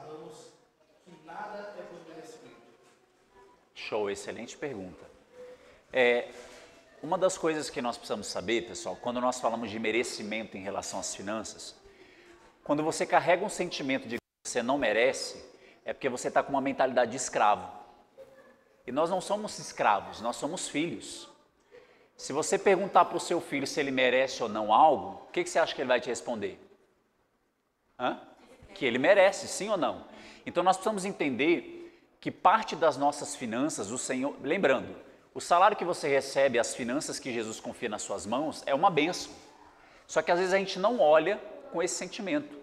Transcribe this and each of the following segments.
falamos que nada é por merecimento? Show, excelente pergunta. Uma das coisas que nós precisamos saber, pessoal, quando nós falamos de merecimento em relação às finanças, quando você carrega um sentimento de que você não merece, é porque você está com uma mentalidade de escravo. E nós não somos escravos, nós somos filhos. Se você perguntar para o seu filho se ele merece ou não algo, o que você acha que ele vai te responder? Que ele merece, sim ou não? Então nós precisamos entender que parte das nossas finanças, o Senhor, lembrando, o salário que você recebe, as finanças que Jesus confia nas suas mãos, é uma bênção. Só que às vezes a gente não olha com esse sentimento.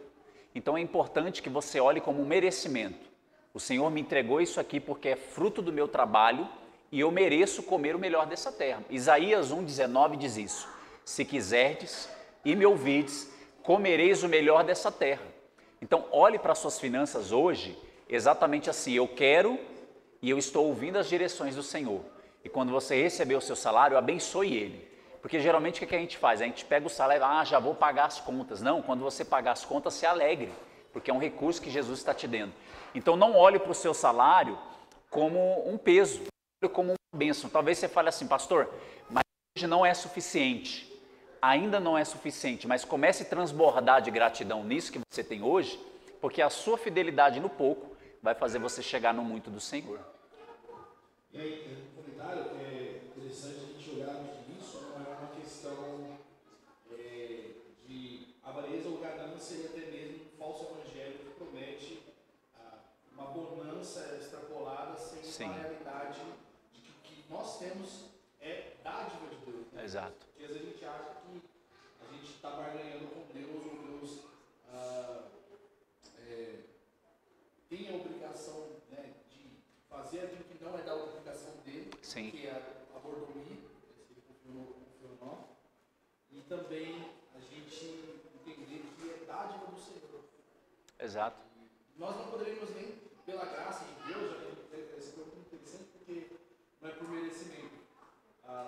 Então é importante que você olhe como um merecimento. O Senhor me entregou isso aqui porque é fruto do meu trabalho e eu mereço comer o melhor dessa terra. Isaías 1,19 diz isso. Se quiserdes e me ouvides, comereis o melhor dessa terra. Então olhe para as suas finanças hoje exatamente assim, eu quero e eu estou ouvindo as direções do Senhor. E quando você receber o seu salário, abençoe ele. Porque geralmente o que a gente faz? A gente pega o salário, já vou pagar as contas. Não, quando você pagar as contas, se alegre, porque é um recurso que Jesus está te dando. Então não olhe para o seu salário como um peso, olhe como uma bênção. Talvez você fale assim, pastor, mas hoje não é suficiente. Ainda não é suficiente, mas comece a transbordar de gratidão nisso que você tem hoje, porque a sua fidelidade no pouco vai fazer você chegar no muito do Senhor. E aí, no comentário, é interessante a gente olhar que isso não é uma questão de avareza ou ganância e até mesmo um falso evangelho que promete uma bonança extrapolada sem uma realidade de que nós temos é dádiva de Deus. Né? Exato. Porque às vezes a gente acha que a gente está barganhando com Deus ou Deus tem a obrigação, né, de fazer aquilo que não é da obrigação dele, Sim. que é a mordomia, se ele confiou em nós, e também a gente entender que é dádiva do Senhor. Exato. E nós não poderíamos nem, pela graça de Deus, já que esse foi muito interessante, porque não é por merecimento.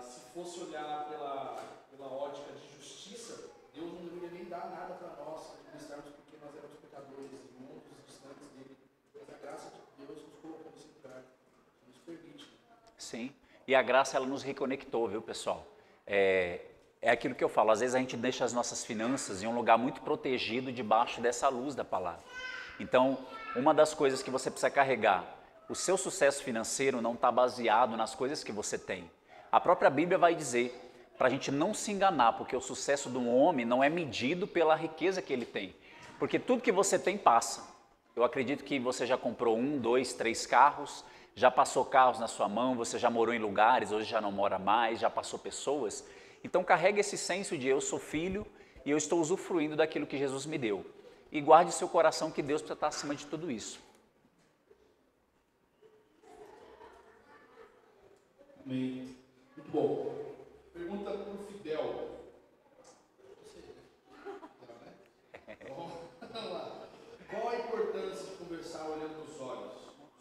Se fosse olhar pela ótica de justiça, Deus não deveria nem dar nada para nós administrarmos, porque nós éramos pecadores e mundos distantes dele. Mas a graça de Deus nos colocou nesse lugar, nos permite. Sim, e a graça ela nos reconectou, viu, pessoal? É aquilo que eu falo, às vezes a gente deixa as nossas finanças em um lugar muito protegido debaixo dessa luz da palavra. Então, uma das coisas que você precisa carregar, o seu sucesso financeiro não está baseado nas coisas que você tem. A própria Bíblia vai dizer para a gente não se enganar, porque o sucesso de um homem não é medido pela riqueza que ele tem. Porque tudo que você tem passa. Eu acredito que você já comprou 1, 2, 3 carros, já passou carros na sua mão, você já morou em lugares, hoje já não mora mais, já passou pessoas. Então carregue esse senso de eu sou filho e eu estou usufruindo daquilo que Jesus me deu. E guarde seu coração que Deus precisa estar acima de tudo isso. Amém. Muito bom. Pergunta para o Fidel. Vamos lá. Qual a importância de conversar olhando nos olhos?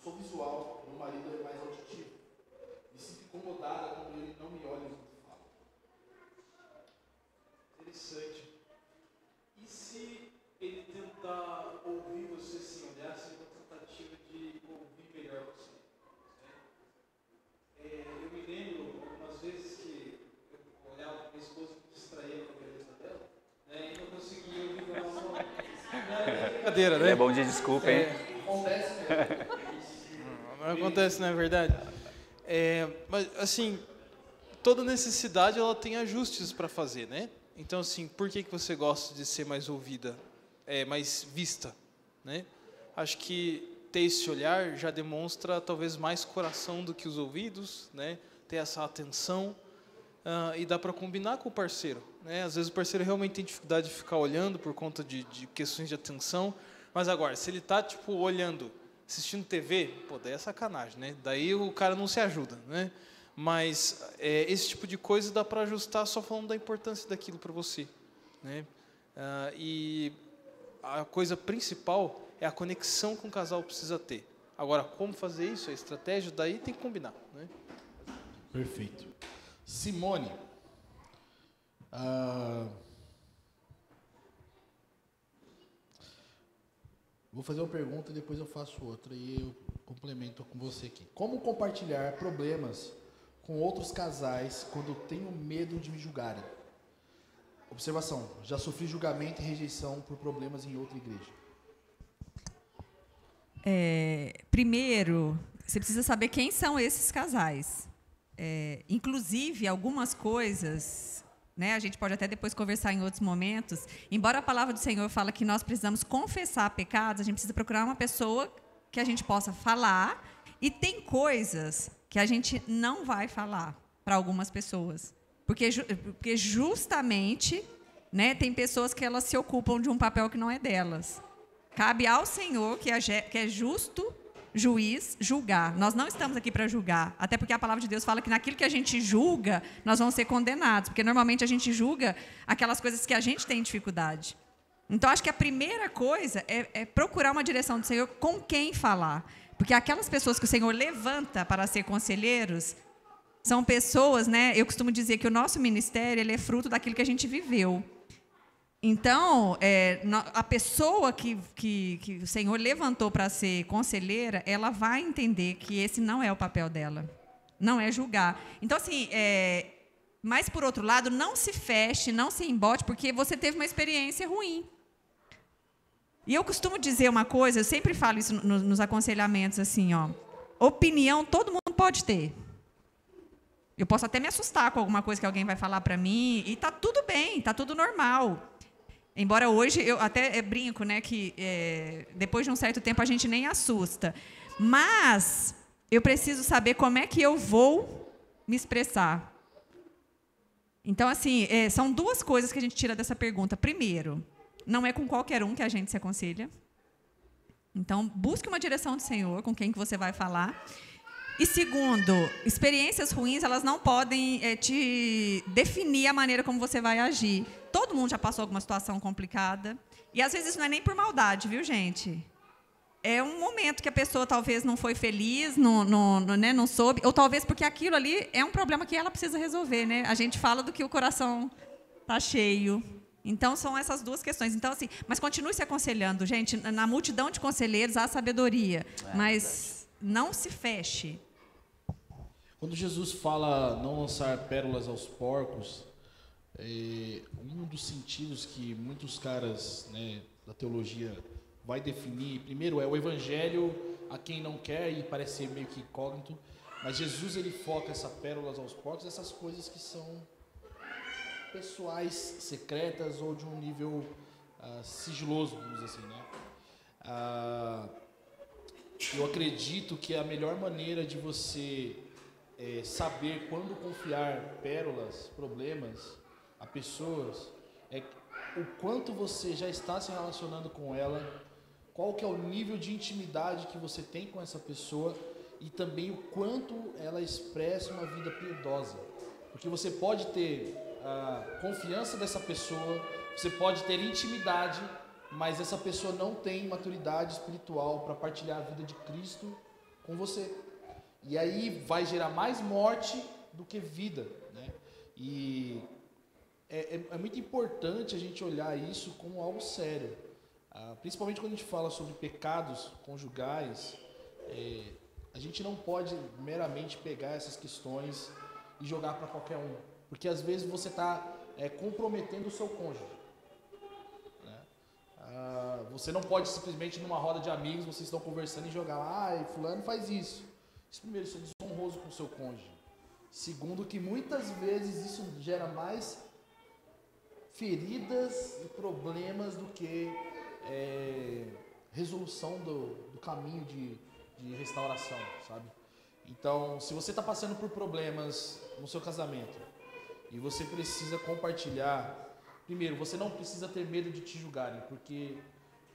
Sou visual, meu marido é mais auditivo. Me sinto incomodada quando ele não me olha enquanto fala. Interessante. E se ele tentar ouvir você sem olhar, seria uma tentativa de ouvir melhor você? Eu me lembro algumas vezes que eu olhava para minha esposa e me distraía com a beleza dela, né, e não conseguia ouvir ela falar. Brincadeira, né? Ele é bom de desculpa, hein? Acontece mesmo. Não acontece, não é verdade? Mas, assim, toda necessidade ela tem ajustes para fazer, né? Então, assim, por que você gosta de ser mais ouvida, mais vista, né? Acho que ter esse olhar já demonstra talvez mais coração do que os ouvidos, né? Ter essa atenção e dá para combinar com o parceiro, né? Às vezes o parceiro realmente tem dificuldade de ficar olhando por conta de questões de atenção, mas agora, se ele está tipo olhando, assistindo TV, pô, daí é sacanagem, né? Daí o cara não se ajuda, né? Mas esse tipo de coisa dá para ajustar só falando da importância daquilo para você, né? E a coisa principal é a conexão que um casal precisa ter. Agora, como fazer isso, a estratégia, daí tem que combinar, né? Perfeito. Simone. Vou fazer uma pergunta e depois eu faço outra e eu complemento com você aqui. Como compartilhar problemas com outros casais quando tenho medo de me julgarem? Observação, já sofri julgamento e rejeição por problemas em outra igreja. Primeiro, você precisa saber quem são esses casais. Inclusive, algumas coisas, né, a gente pode até depois conversar em outros momentos. Embora a palavra do Senhor fala que nós precisamos confessar pecados, a gente precisa procurar uma pessoa que a gente possa falar. E tem coisas que a gente não vai falar para algumas pessoas. Porque justamente, né, tem pessoas que elas se ocupam de um papel que não é delas. Cabe ao Senhor, que é justo juiz, julgar. Nós não estamos aqui para julgar, até porque a palavra de Deus fala que naquilo que a gente julga, nós vamos ser condenados, porque normalmente a gente julga aquelas coisas que a gente tem dificuldade. Então, acho que a primeira coisa é procurar uma direção do Senhor com quem falar. Porque aquelas pessoas que o Senhor levanta para ser conselheiros, são pessoas, né? Eu costumo dizer que o nosso ministério ele é fruto daquilo que a gente viveu. Então, a pessoa que o Senhor levantou para ser conselheira, ela vai entender que esse não é o papel dela. Não é julgar. Então, assim, mas, por outro lado, não se feche, não se embote, porque você teve uma experiência ruim. E eu costumo dizer uma coisa, eu sempre falo isso nos aconselhamentos, assim, ó. Opinião todo mundo pode ter. Eu posso até me assustar com alguma coisa que alguém vai falar para mim, e está tudo bem, está tudo normal. Embora hoje, eu até brinco, né, que depois de um certo tempo a gente nem assusta. Mas eu preciso saber como é que eu vou me expressar. Então, assim, são duas coisas que a gente tira dessa pergunta. Primeiro, não é com qualquer um que a gente se aconselha. Então, busque uma direção do Senhor com quem que você vai falar. E segundo, experiências ruins, elas não podem te definir a maneira como você vai agir. Todo mundo já passou alguma situação complicada. E, às vezes, isso não é nem por maldade, viu, gente? É um momento que a pessoa talvez não foi feliz, não soube, ou talvez porque aquilo ali é um problema que ela precisa resolver, né? A gente fala do que o coração está cheio. Então, são essas duas questões. Então, assim, mas continue se aconselhando, gente. Na multidão de conselheiros há sabedoria, mas não se feche. Quando Jesus fala não lançar pérolas aos porcos, um dos sentidos que muitos caras, né, da teologia vai definir, primeiro é o evangelho a quem não quer e parece ser meio que incógnito, mas Jesus ele foca essa pérolas aos porcos, essas coisas que são pessoais, secretas ou de um nível sigiloso, vamos dizer assim, né? Eu acredito que a melhor maneira de você saber quando confiar pérolas, problemas a pessoas é o quanto você já está se relacionando com ela, qual que é o nível de intimidade que você tem com essa pessoa e também o quanto ela expressa uma vida piedosa. Porque você pode ter a confiança dessa pessoa, você pode ter intimidade, mas essa pessoa não tem maturidade espiritual para partilhar a vida de Cristo com você. E aí vai gerar mais morte do que vida, né? E é muito importante a gente olhar isso como algo sério. Principalmente quando a gente fala sobre pecados conjugais, a gente não pode meramente pegar essas questões e jogar para qualquer um. Porque às vezes você está comprometendo o seu cônjuge. Você não pode simplesmente numa roda de amigos, vocês estão conversando e jogar lá, fulano faz isso. Isso primeiro, isso é desonroso com o seu cônjuge. Segundo, que muitas vezes isso gera mais feridas e problemas do que resolução do caminho de restauração, sabe? Então, se você está passando por problemas no seu casamento e você precisa compartilhar, primeiro, você não precisa ter medo de te julgarem, porque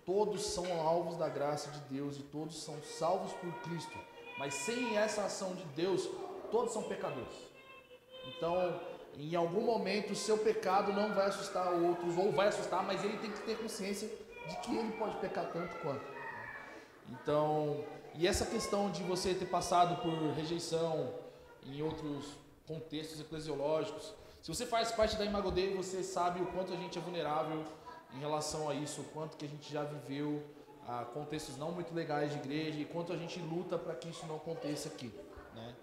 todos são alvos da graça de Deus e todos são salvos por Cristo. Mas sem essa ação de Deus, todos são pecadores. Então, em algum momento, o seu pecado não vai assustar outros, ou vai assustar, mas ele tem que ter consciência de que ele pode pecar tanto quanto. Então, e essa questão de você ter passado por rejeição em outros contextos eclesiológicos, se você faz parte da Imago Dei, você sabe o quanto a gente é vulnerável em relação a isso, o quanto que a gente já viveu a contextos não muito legais de igreja e quanto a gente luta para que isso não aconteça aqui, né?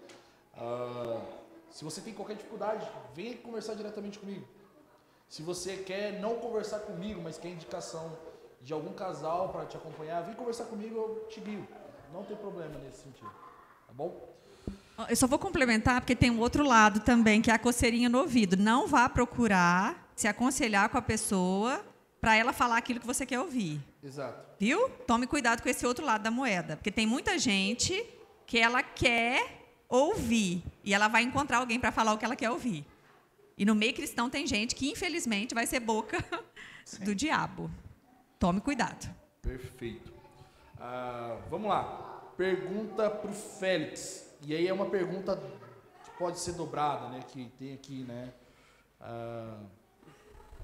Se você tem qualquer dificuldade, venha conversar diretamente comigo. Se você quer não conversar comigo, mas quer indicação de algum casal para te acompanhar, vem conversar comigo, eu te guio. Não tem problema nesse sentido, tá bom? Eu só vou complementar, porque tem um outro lado também, que é a coceirinha no ouvido. Não vá procurar se aconselhar com a pessoa para ela falar aquilo que você quer ouvir. Exato. Viu? Tome cuidado com esse outro lado da moeda. Porque tem muita gente que ela quer ouvir e ela vai encontrar alguém para falar o que ela quer ouvir. E no meio cristão tem gente que, infelizmente, vai ser boca do diabo. Tome cuidado. Perfeito. Vamos lá. Pergunta para o Félix. E aí é uma pergunta que pode ser dobrada, né? Que tem aqui, né?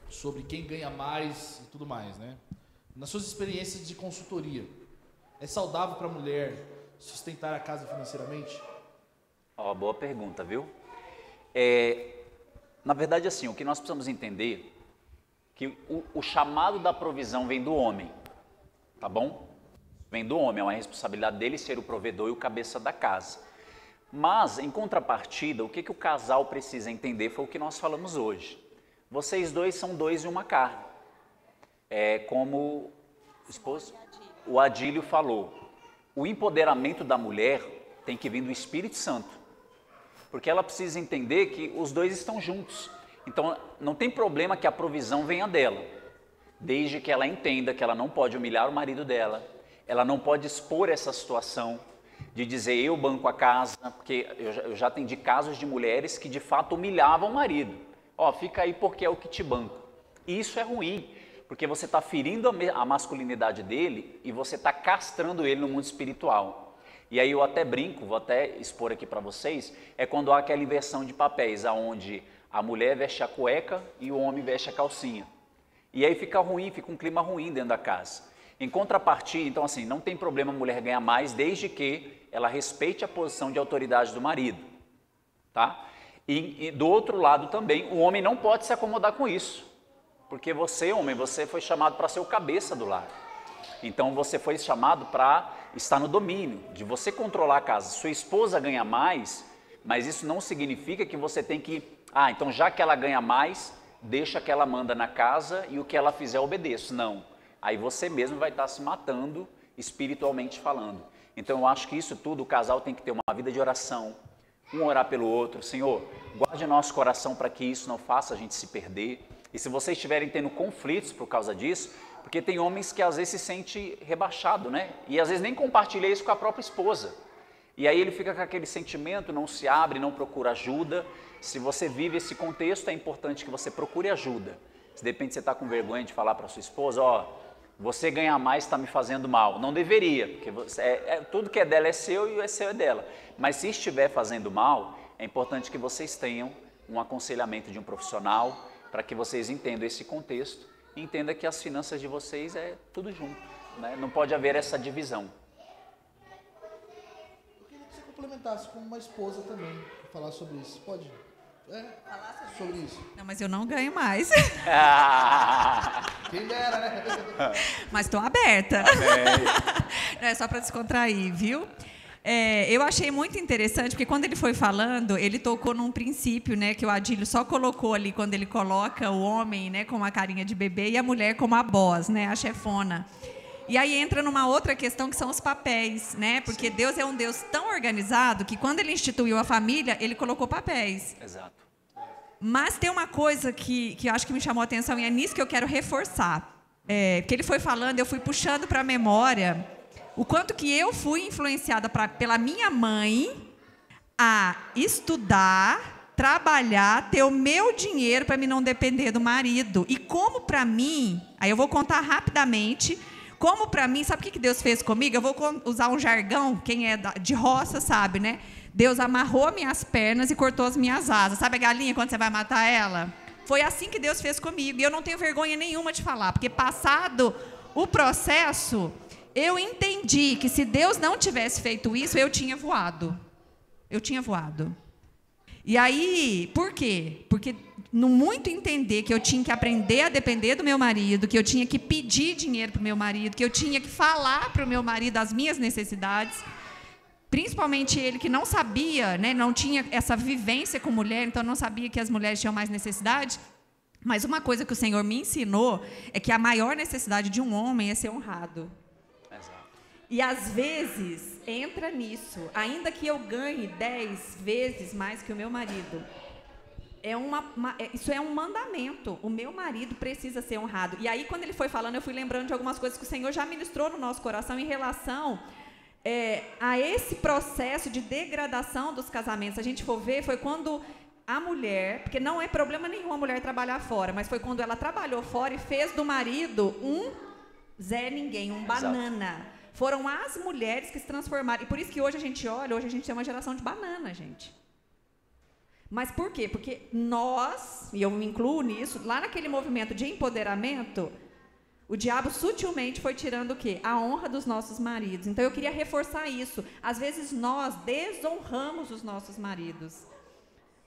Sobre quem ganha mais e tudo mais, né? Nas suas experiências de consultoria, é saudável para a mulher sustentar a casa financeiramente? Boa pergunta, viu? Na verdade, assim, o que nós precisamos entender que o chamado da provisão vem do homem, tá bom? Vem do homem, é uma responsabilidade dele ser o provedor e o cabeça da casa. Mas, em contrapartida, o que o casal precisa entender foi o que nós falamos hoje. Vocês dois são dois em uma carne. Como o Adílio falou, o empoderamento da mulher tem que vir do Espírito Santo. Porque ela precisa entender que os dois estão juntos. Então, não tem problema que a provisão venha dela, desde que ela entenda que ela não pode humilhar o marido dela, ela não pode expor essa situação de dizer eu banco a casa, porque eu já atendi casos de mulheres que de fato humilhavam o marido. Fica aí porque é o que te banco. E isso é ruim, porque você está ferindo a masculinidade dele e você está castrando ele no mundo espiritual. E aí eu até brinco, vou até expor aqui para vocês, é quando há aquela inversão de papéis, onde a mulher veste a cueca e o homem veste a calcinha. E aí fica ruim, fica um clima ruim dentro da casa. Em contrapartida, então assim, não tem problema a mulher ganhar mais, desde que ela respeite a posição de autoridade do marido, tá? E do outro lado também, o homem não pode se acomodar com isso, porque você, homem, você foi chamado para ser o cabeça do lar. Então você foi chamado para estar no domínio, de você controlar a casa. Sua esposa ganha mais, mas isso não significa que você tem que, então já que ela ganha mais, deixa que ela manda na casa e o que ela fizer eu obedeço. Não. Aí você mesmo vai estar se matando espiritualmente falando. Então eu acho que isso tudo, o casal tem que ter uma vida de oração, um orar pelo outro. Senhor, guarde nosso coração para que isso não faça a gente se perder. E se vocês estiverem tendo conflitos por causa disso, porque tem homens que às vezes se sente rebaixado, né? E às vezes nem compartilha isso com a própria esposa. E aí ele fica com aquele sentimento, não se abre, não procura ajuda. Se você vive esse contexto, é importante que você procure ajuda. Se de repente você está com vergonha de falar para sua esposa, você ganhar mais está me fazendo mal. Não deveria, porque tudo que é dela é seu e o seu é dela. Mas se estiver fazendo mal, é importante que vocês tenham um aconselhamento de um profissional para que vocês entendam esse contexto e entendam que as finanças de vocês é tudo junto, né? Não pode haver essa divisão. Eu queria que você complementasse com uma esposa também, para falar sobre isso. Pode? Falar sobre isso. Não, mas eu não ganho mais. Quem dera, né? Mas estou aberta. Não, é só para descontrair, viu? Eu achei muito interessante, porque quando ele foi falando, ele tocou num princípio, né, que o Adílio só colocou ali, quando ele coloca o homem, né, com uma carinha de bebê e a mulher como a boss, né, a chefona. E aí entra numa outra questão que são os papéis, né? Porque Deus é um Deus tão organizado que quando ele instituiu a família, ele colocou papéis. Exato. Mas tem uma coisa que eu acho que me chamou a atenção e é nisso que eu quero reforçar. Que ele foi falando, eu fui puxando para a memória o quanto que eu fui influenciada pela minha mãe a estudar, trabalhar, ter o meu dinheiro para mim não depender do marido. E como para mim, aí eu vou contar rapidamente, como para mim, sabe o que Deus fez comigo? Eu vou usar um jargão, quem é de roça sabe, né? Deus amarrou minhas pernas e cortou as minhas asas. Sabe a galinha quando você vai matar ela? Foi assim que Deus fez comigo. E eu não tenho vergonha nenhuma de falar, porque passado o processo, eu entendi que se Deus não tivesse feito isso, eu tinha voado. Eu tinha voado. E aí, por quê? Porque no muito entender que eu tinha que aprender a depender do meu marido, que eu tinha que pedir dinheiro para o meu marido, que eu tinha que falar para o meu marido as minhas necessidades, principalmente ele que não sabia, né, não tinha essa vivência com mulher, então não sabia que as mulheres tinham mais necessidade. Mas uma coisa que o Senhor me ensinou é que a maior necessidade de um homem é ser honrado. Exato. E às vezes entra nisso, ainda que eu ganhe 10 vezes mais que o meu marido. Isso é um mandamento. O meu marido precisa ser honrado. E aí, quando ele foi falando, eu fui lembrando de algumas coisas que o Senhor já ministrou no nosso coração em relação a esse processo de degradação dos casamentos. Se a gente for ver, foi quando a mulher, porque não é problema nenhum a mulher trabalhar fora, mas foi quando ela trabalhou fora e fez do marido um Zé Ninguém, um banana. Foram as mulheres que se transformaram. E por isso que hoje a gente olha, hoje a gente tem uma geração de banana, gente. Mas por quê? Porque nós, e eu me incluo nisso, lá naquele movimento de empoderamento, o diabo sutilmente foi tirando o quê? A honra dos nossos maridos. Então eu queria reforçar isso. Às vezes nós desonramos os nossos maridos.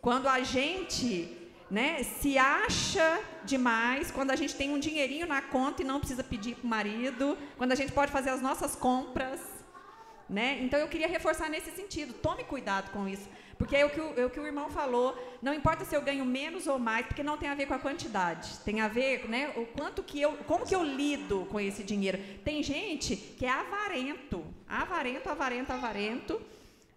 Quando a gente, né, se acha demais, quando a gente tem um dinheirinho na conta e não precisa pedir para o marido, quando a gente pode fazer as nossas compras, né? Então eu queria reforçar nesse sentido. Tome cuidado com isso, porque é o que o irmão falou. Não importa se eu ganho menos ou mais, porque não tem a ver com a quantidade. Tem a ver, né, o quanto que como que eu lido com esse dinheiro. Tem gente que é avarento,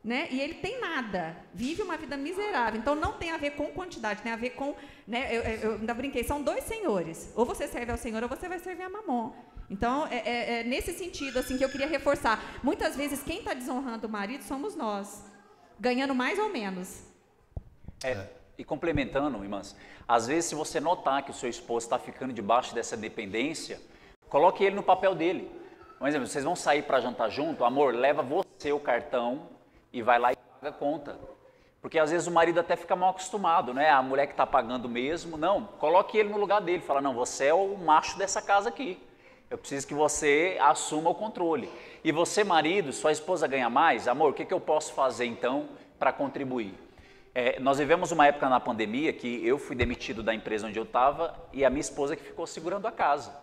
né? E ele tem nada, vive uma vida miserável. Então não tem a ver com quantidade, tem a ver com, né, eu ainda brinquei, são dois senhores. Ou você serve ao Senhor ou você vai servir a Mamon. Então é nesse sentido assim que eu queria reforçar. Muitas vezes quem está desonrando o marido somos nós, ganhando mais ou menos. E complementando, irmãs, às vezes se você notar que o seu esposo está ficando debaixo dessa dependência, coloque ele no papel dele. Por exemplo, vocês vão sair para jantar junto, amor, leva você o cartão e vai lá e paga a conta. Porque às vezes o marido até fica mal acostumado, né? A mulher que está pagando mesmo. Não, coloque ele no lugar dele. Fala, não, você é o macho dessa casa aqui. Eu preciso que você assuma o controle. E você, marido, sua esposa ganha mais? Amor, o que eu posso fazer então para contribuir? Nós vivemos uma época na pandemia que eu fui demitido da empresa onde eu estava e a minha esposa que ficou segurando a casa.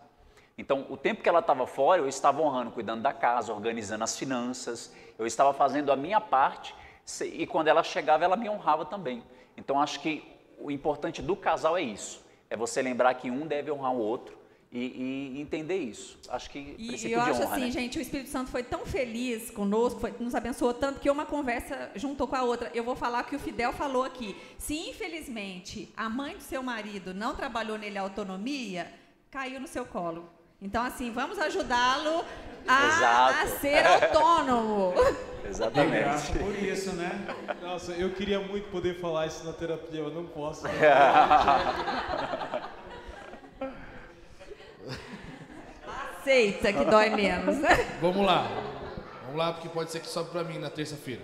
Então, o tempo que ela estava fora, eu estava honrando, cuidando da casa, organizando as finanças, eu estava fazendo a minha parte e quando ela chegava, ela me honrava também. Então, acho que o importante do casal é isso, é você lembrar que um deve honrar o outro e entender isso. Acho que princípio de honra, acho assim, né? gente, o Espírito Santo foi tão feliz conosco, nos abençoou tanto, que uma conversa juntou com a outra. Eu vou falar o que o Fidel falou aqui. Se, infelizmente, a mãe do seu marido não trabalhou nele a autonomia, caiu no seu colo. Então, assim, vamos ajudá-lo a ser autônomo. Exatamente. Graça por isso, né? Nossa, eu queria muito poder falar isso na terapia, eu não posso. Aceita que dói menos. Vamos lá, porque pode ser que sobe pra mim na terça-feira.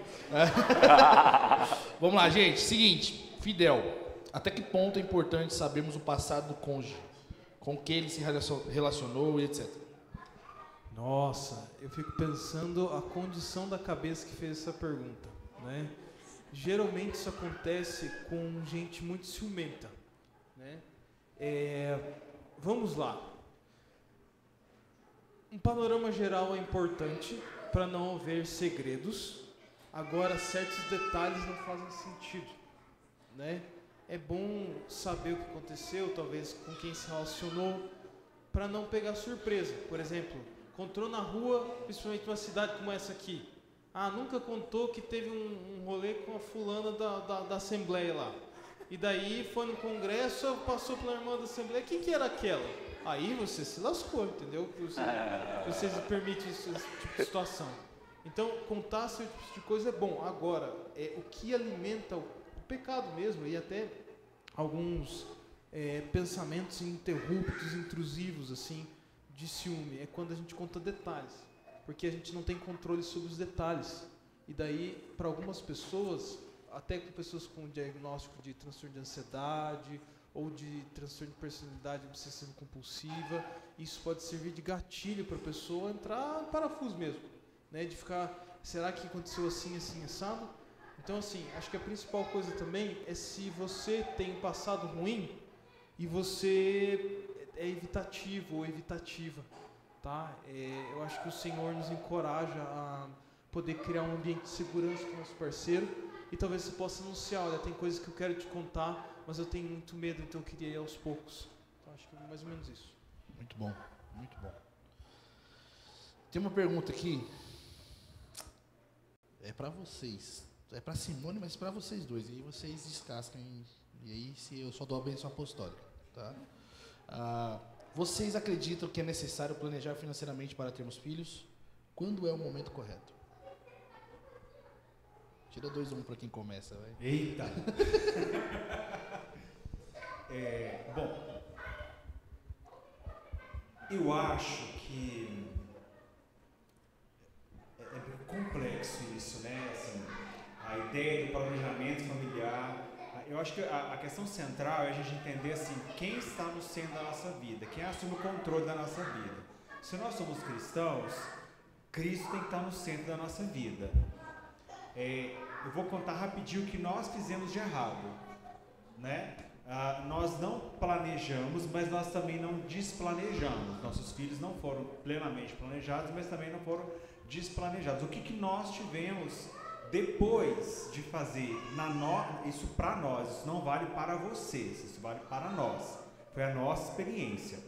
Vamos lá, gente, seguinte, Fidel, até que ponto é importante sabermos o passado do cônjuge? Com quem ele se relacionou e etc. Nossa, eu fico pensando a condição da cabeça que fez essa pergunta, né? Geralmente isso acontece com gente muito ciumenta, né? Vamos lá. Um panorama geral é importante para não haver segredos. Agora, certos detalhes não fazem sentido, né? É bom saber o que aconteceu, talvez com quem se relacionou, para não pegar surpresa. Por exemplo, encontrou na rua, principalmente numa cidade como essa aqui. Nunca contou que teve um rolê com a fulana da Assembleia lá. E daí foi no congresso, passou pela irmã da Assembleia. Quem que era aquela? Aí você se lascou, entendeu? Você se permite esse tipo de situação. Então, contar esse tipo de coisa é bom. Agora, o que alimenta o pecado mesmo, e até alguns pensamentos ininterruptos, intrusivos, assim, de ciúme, é quando a gente conta detalhes, porque a gente não tem controle sobre os detalhes. E daí, para algumas pessoas, até com pessoas com diagnóstico de transtorno de ansiedade ou de transtorno de personalidade obsessiva compulsiva, isso pode servir de gatilho para a pessoa entrar em parafuso mesmo, né, de ficar, será que aconteceu assim, assim, assado? Então, assim, acho que a principal coisa também é se você tem um passado ruim e você é evitativo ou evitativa, tá? Eu acho que o Senhor nos encoraja a poder criar um ambiente de segurança com o nosso parceiro e talvez você possa anunciar, olha, tem coisas que eu quero te contar, mas eu tenho muito medo, então eu queria ir aos poucos. Então, acho que é mais ou menos isso. Muito bom, muito bom. Tem uma pergunta aqui, é para vocês, é para Simone, mas para vocês dois, e aí vocês descascam, e aí se eu só dou a bênção apostólica, tá? Vocês acreditam que é necessário planejar financeiramente para termos filhos? Quando é o momento correto? Tira 2 para quem começa, vai. Eita! Bom, eu acho que é complexo isso, né? Assim, a ideia do planejamento familiar. Eu acho que a questão central é a gente entender assim, quem está no centro da nossa vida, quem assume o controle da nossa vida. Se nós somos cristãos, Cristo tem que estar no centro da nossa vida. Eu vou contar rapidinho o que nós fizemos de errado, né? Nós não planejamos, mas nós também não desplanejamos. Nossos filhos não foram plenamente planejados, mas também não foram desplanejados. O que nós tivemos depois de fazer isso para nós? Isso não vale para vocês, isso vale para nós. Foi a nossa experiência.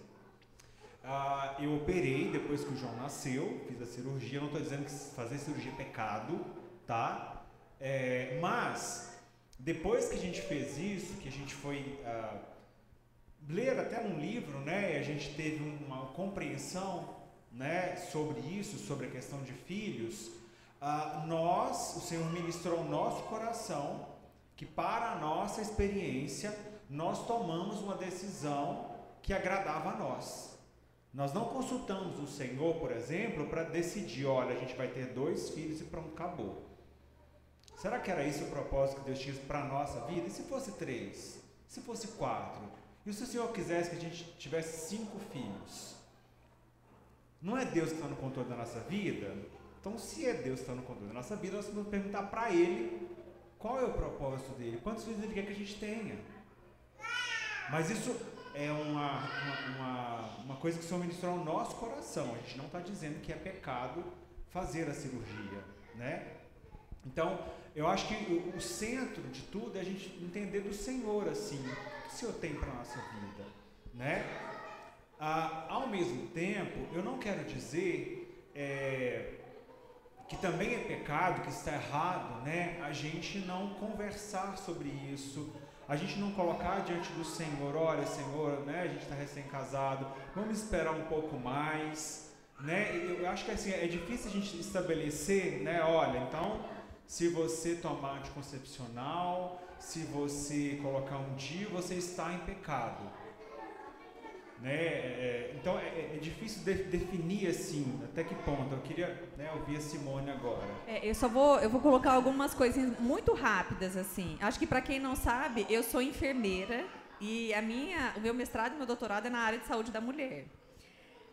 Eu operei depois que o João nasceu, fiz a cirurgia. Não estou dizendo que fazer cirurgia é pecado, tá? Mas depois que a gente fez isso, que a gente foi ler até um livro, né? A gente teve uma compreensão, né, sobre isso, sobre a questão de filhos. O Senhor ministrou ao nosso coração que para a nossa experiência nós tomamos uma decisão que agradava a nós. Nós não consultamos o Senhor, por exemplo, para decidir, olha, a gente vai ter 2 filhos e pronto, acabou. Será que era esse o propósito que Deus tinha para a nossa vida? E se fosse 3? Se fosse 4? E se o Senhor quisesse que a gente tivesse 5 filhos? Não é Deus que está no controle da nossa vida? Então, se é Deus que está no controle da nossa vida, nós vamos perguntar para Ele qual é o propósito dele, quantos filhos Ele quer que a gente tenha. Mas isso é uma coisa que o Senhor ministrou ao nosso coração. A gente não está dizendo que é pecado fazer a cirurgia, né? Então, eu acho que o centro de tudo é a gente entender do Senhor, assim, o que o Senhor tem para a nossa vida, né? Ao mesmo tempo, eu não quero dizer que também é pecado, que está errado, né? A gente não conversar sobre isso, a gente não colocar diante do Senhor, olha, Senhor, né? A gente está recém-casado, vamos esperar um pouco mais, né? Eu acho que assim, é difícil a gente estabelecer, né? Olha, então, se você tomar anticoncepcional, se você colocar um DIU, você está em pecado, né? Então é difícil definir assim, até que ponto. Eu queria, né, ouvir a Simone agora. Eu vou colocar algumas coisinhas muito rápidas assim. Acho que para quem não sabe, eu sou enfermeira e o meu mestrado e meu doutorado é na área de saúde da mulher.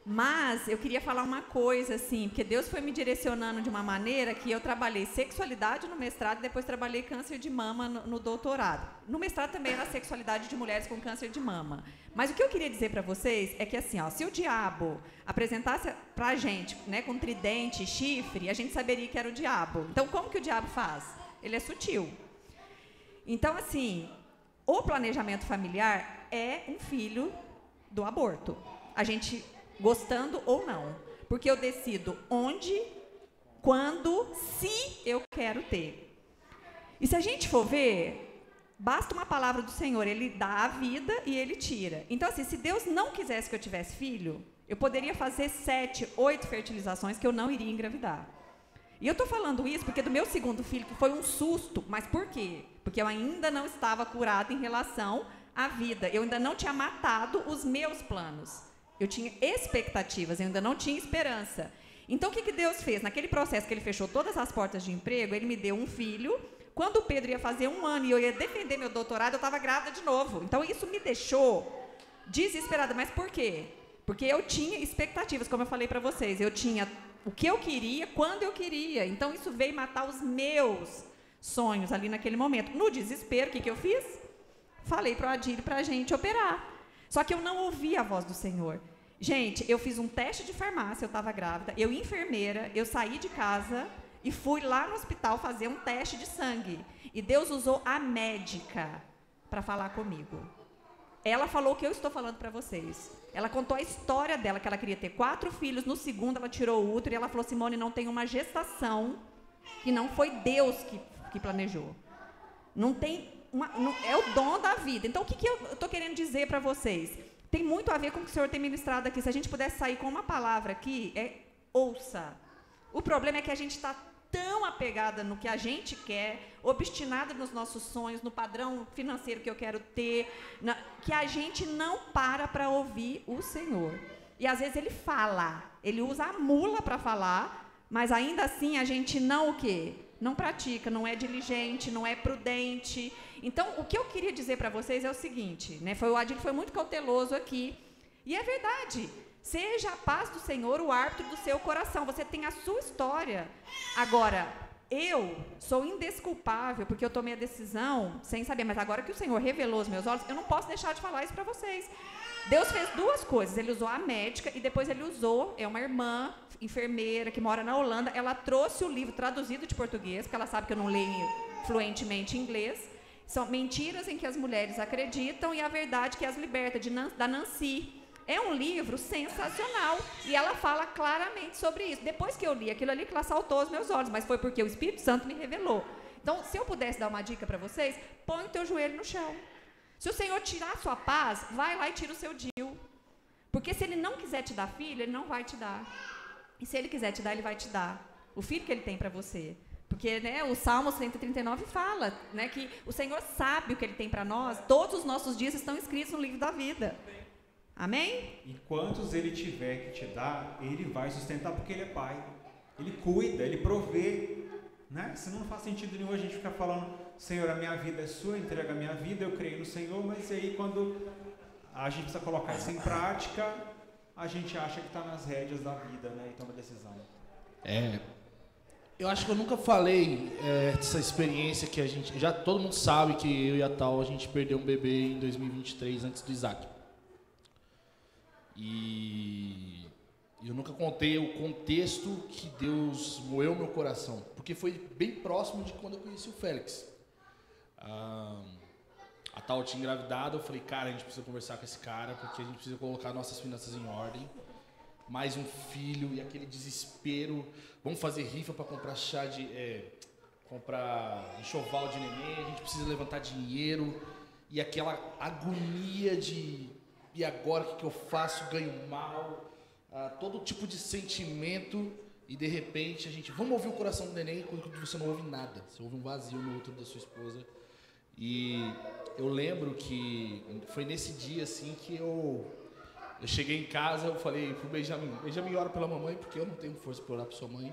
Mas eu queria falar uma coisa, assim, porque Deus foi me direcionando de uma maneira que eu trabalhei sexualidade no mestrado e depois trabalhei câncer de mama no doutorado. No mestrado também era sexualidade de mulheres com câncer de mama. Mas o que eu queria dizer para vocês é que, assim, ó, se o diabo apresentasse pra gente, né, com tridente, chifre, a gente saberia que era o diabo. Então, como que o diabo faz? Ele é sutil. Então, assim, o planejamento familiar é um filho do aborto. A gente... gostando ou não, porque eu decido onde, quando, se eu quero ter. E se a gente for ver, basta uma palavra do Senhor, Ele dá a vida e Ele tira. Então, assim, se Deus não quisesse que eu tivesse filho, eu poderia fazer 7, 8 fertilizações que eu não iria engravidar. E eu estou falando isso porque do meu segundo filho, que foi um susto, mas por quê? Porque eu ainda não estava curada em relação à vida, eu ainda não tinha matado os meus planos. Eu tinha expectativas, eu ainda não tinha esperança. Então, o que Deus fez? Naquele processo que Ele fechou todas as portas de emprego, Ele me deu um filho. Quando o Pedro ia fazer 1 ano e eu ia defender meu doutorado, eu estava grávida de novo. Então, isso me deixou desesperada. Mas por quê? Porque eu tinha expectativas, como eu falei para vocês. Eu tinha o que eu queria, quando eu queria. Então, isso veio matar os meus sonhos ali naquele momento. No desespero, o que eu fiz? Falei para o Adílio para a gente operar. Só que eu não ouvi a voz do Senhor. Gente, eu fiz um teste de farmácia, eu estava grávida, eu enfermeira, eu saí de casa e fui lá no hospital fazer um teste de sangue. E Deus usou a médica para falar comigo. Ela falou o que eu estou falando para vocês. Ela contou a história dela, que ela queria ter 4 filhos, no segundo ela tirou o útero e ela falou, Simone, não tem uma gestação que não foi Deus que planejou. Não tem é o dom da vida. Então, o que eu estou querendo dizer para vocês? Tem muito a ver com o que o Senhor tem ministrado aqui. Se a gente pudesse sair com uma palavra aqui, ouça. O problema é que a gente está tão apegada no que a gente quer, obstinada nos nossos sonhos, no padrão financeiro que eu quero ter, que a gente não para ouvir o Senhor. E às vezes ele fala, ele usa a mula para falar, mas ainda assim a gente não o quê? Não pratica, não é diligente, não é prudente. Então, o que eu queria dizer para vocês é o seguinte, né? O Adílio foi muito cauteloso aqui, e é verdade. Seja a paz do Senhor o árbitro do seu coração. Você tem a sua história. Agora, eu sou indesculpável porque eu tomei a decisão sem saber. Mas agora que o Senhor revelou os meus olhos, eu não posso deixar de falar isso para vocês. Deus fez 2 coisas. Ele usou a médica e depois ele usou, uma irmã enfermeira que mora na Holanda. Ela trouxe o livro traduzido de português, porque ela sabe que eu não leio fluentemente inglês. São mentiras em que as mulheres acreditam e a verdade que as liberta, da Nancy. É um livro sensacional e ela fala claramente sobre isso. Depois que eu li aquilo ali, que ela saltou aos meus olhos, mas foi porque o Espírito Santo me revelou. Então, se eu pudesse dar uma dica para vocês, põe o teu joelho no chão. Se o Senhor tirar a sua paz, vai lá e tira o seu DIU. Porque se Ele não quiser te dar filho, Ele não vai te dar. E se Ele quiser te dar, Ele vai te dar o filho que Ele tem para você. Porque, né, o Salmo 139 fala, né, que o Senhor sabe o que Ele tem para nós. Todos os nossos dias estão escritos no livro da vida. Amém? E quantos Ele tiver que te dar, Ele vai sustentar porque Ele é Pai. Ele cuida, Ele provê. Né? Senão não faz sentido nenhum a gente ficar falando, Senhor, a minha vida é sua, entrega a minha vida, eu creio no Senhor, mas aí quando a gente precisa colocar isso em prática, a gente acha que está nas rédeas da vida, né? E toma decisão. Eu acho que eu nunca falei dessa experiência que a gente... todo mundo sabe que eu e a Tal, a gente perdeu um bebê em 2023, antes do Isaac. E eu nunca contei o contexto que Deus moeu meu coração, porque foi bem próximo de quando eu conheci o Félix. A Tal tinha engravidado, eu falei, cara, a gente precisa conversar com esse cara, porque a gente precisa colocar nossas finanças em ordem. Mais um filho e aquele desespero, vamos fazer rifa para comprar comprar enxoval de neném, a gente precisa levantar dinheiro, e aquela agonia de... E agora o que eu faço? Ganho mal, todo tipo de sentimento, e de repente a gente, vamos ouvir o coração do neném, quando você não ouve nada, você ouve um vazio no útero da sua esposa. E eu lembro que foi nesse dia assim que eu cheguei em casa, eu falei pro Benjamin, ora pela mamãe, porque eu não tenho força para orar para sua mãe,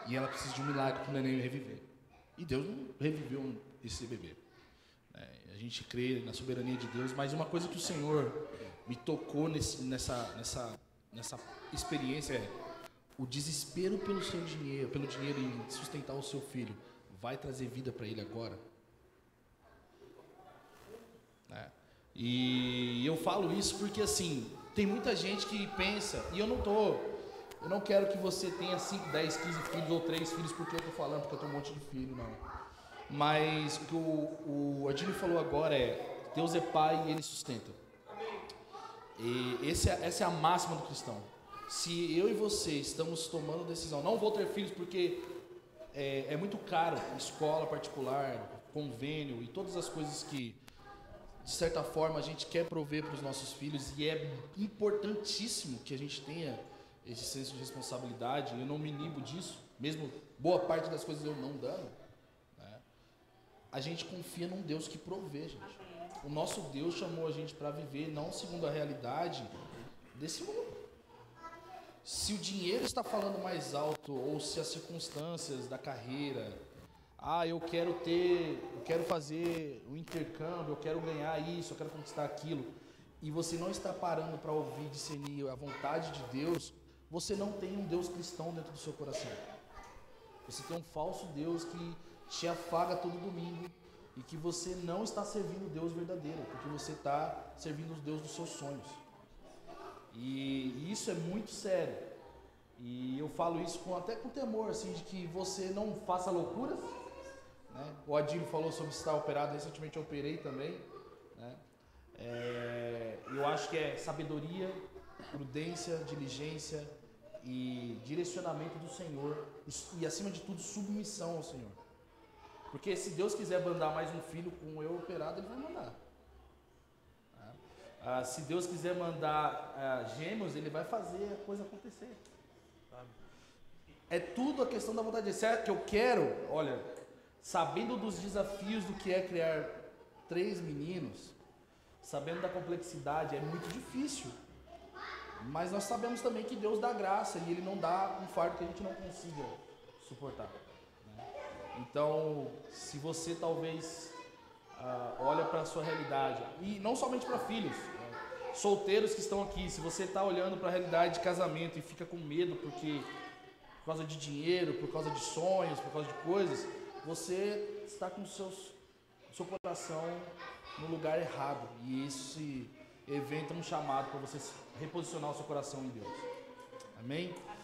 e ela precisa de um milagre para o neném reviver. E Deus não reviveu esse bebê. A gente crê na soberania de Deus, mas uma coisa que o Senhor me tocou nessa experiência é o desespero pelo dinheiro em sustentar o seu filho, vai trazer vida para ele agora? E eu falo isso porque assim, tem muita gente que pensa, e eu não quero que você tenha 5, 10, 15 filhos ou 3 filhos porque eu tô falando, porque eu tenho um monte de filho, não. Mas o que o Adílio falou agora é, Deus é Pai e Ele sustenta. E essa é a máxima do cristão. Se eu e você estamos tomando decisão, não vou ter filhos porque é muito caro, escola particular, convênio e todas as coisas que, de certa forma, a gente quer prover para os nossos filhos, e é importantíssimo que a gente tenha esse senso de responsabilidade. Eu não me inibo disso, mesmo boa parte das coisas eu não dando. A gente confia num Deus que provê, gente. O nosso Deus chamou a gente para viver não segundo a realidade desse mundo. Se o dinheiro está falando mais alto, ou se as circunstâncias da carreira, eu quero fazer o intercâmbio, eu quero ganhar isso, eu quero conquistar aquilo, e você não está parando para ouvir, discernir a vontade de Deus, você não tem um Deus cristão dentro do seu coração. Você tem um falso Deus que te afaga todo domingo e que você não está servindo o Deus verdadeiro, porque você está servindo o Deus dos seus sonhos. E isso é muito sério. E eu falo isso até com temor, assim, de que você não faça loucuras, né? O Adílio falou sobre estar operado, recentemente eu operei também, né? Eu acho que é sabedoria, prudência, diligência e direcionamento do Senhor e acima de tudo submissão ao Senhor. Porque se Deus quiser mandar mais um filho com eu operado, Ele vai mandar. Se Deus quiser mandar gêmeos, Ele vai fazer a coisa acontecer. É tudo a questão da vontade de Deus. Certo que eu quero, olha, sabendo dos desafios do que é criar 3 meninos, sabendo da complexidade, é muito difícil. Mas nós sabemos também que Deus dá graça e Ele não dá um fardo que a gente não consiga suportar, né? Então, se você talvez olha para a sua realidade, e não somente para filhos, né? Solteiros que estão aqui, se você está olhando para a realidade de casamento e fica com medo por causa de dinheiro, por causa de sonhos, por causa de coisas, você está com o seu coração no lugar errado. E esse evento é um chamado para você reposicionar o seu coração em Deus. Amém?